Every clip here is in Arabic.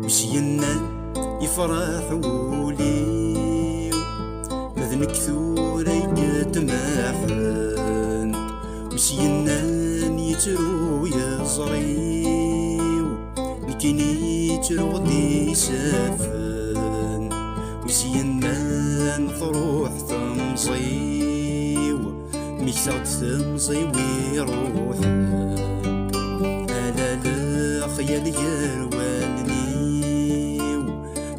مشينا يفرح ولي مذن كثورة يتماحن مشينا يترو يزريو لكني يترو غدي سافن مشينا نفروح ثمزيو ميكسات ثمزي ويروحن ألا لا خيال يروالني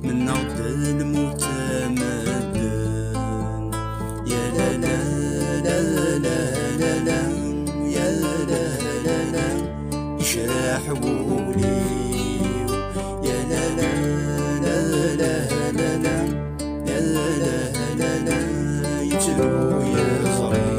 من عود الموت مدن يا لا لا لا لا لا لا يا لا لا لا يشرح ولي يا لا لا لا لا لا لا يا لا لا لا يجرو يزريو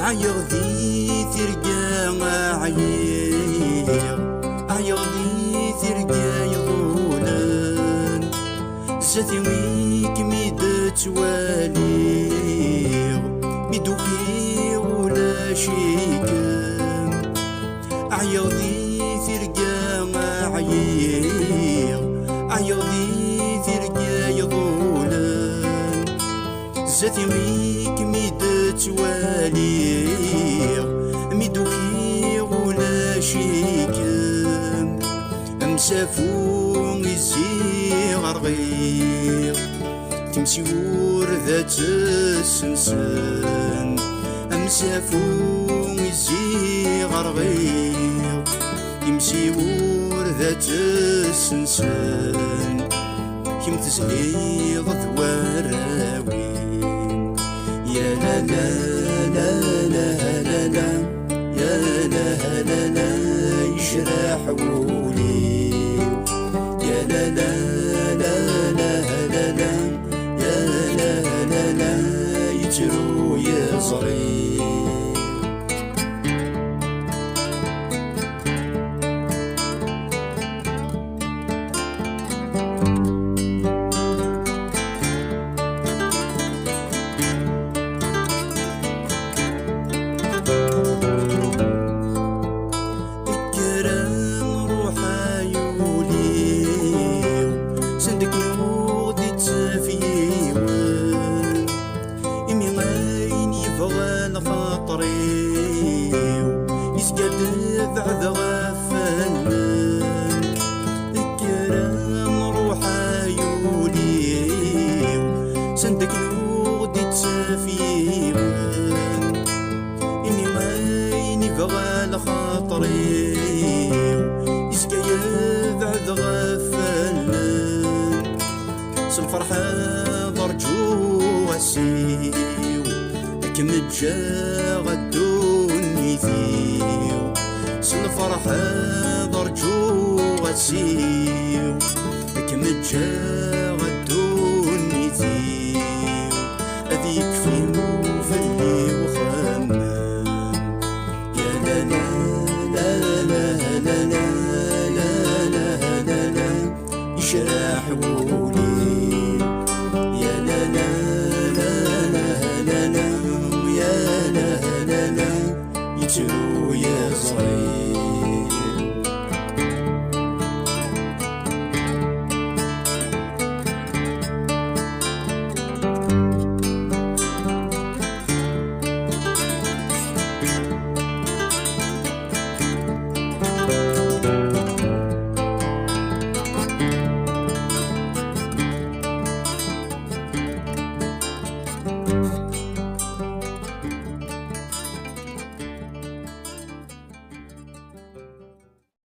عيغ ذي ثرقا عيغ ذي ثرقا يضولن زاتي ويك ميدت واليغ ميدوكي ولا شيكم عيغ ذي ثرقا عيغ ذي ثرقا يضولن زاتي ويك ميدت واليغ ميدوكي ولا شيكم أمسافون يزيغ رغيغ تمشي ذات السنسن أمسافون يزيغ رغيغ تمشي ذات السنسن كم تسليغ ثواراوي يا لا لا لا لا لا لا يا لا لا لا يشرح ولي يا لا لا لا لا لا لا يا لا لا لا يجرو يزري بعد غفلن الكرام روح عيوني صندق نودي تسافيون إني عيني بغى لخاطري يسكي بعد غفلن سنفرحة ضرجو غسيو كمجا غدوني ثيو سنفرحة ضرجو غسيو كمجا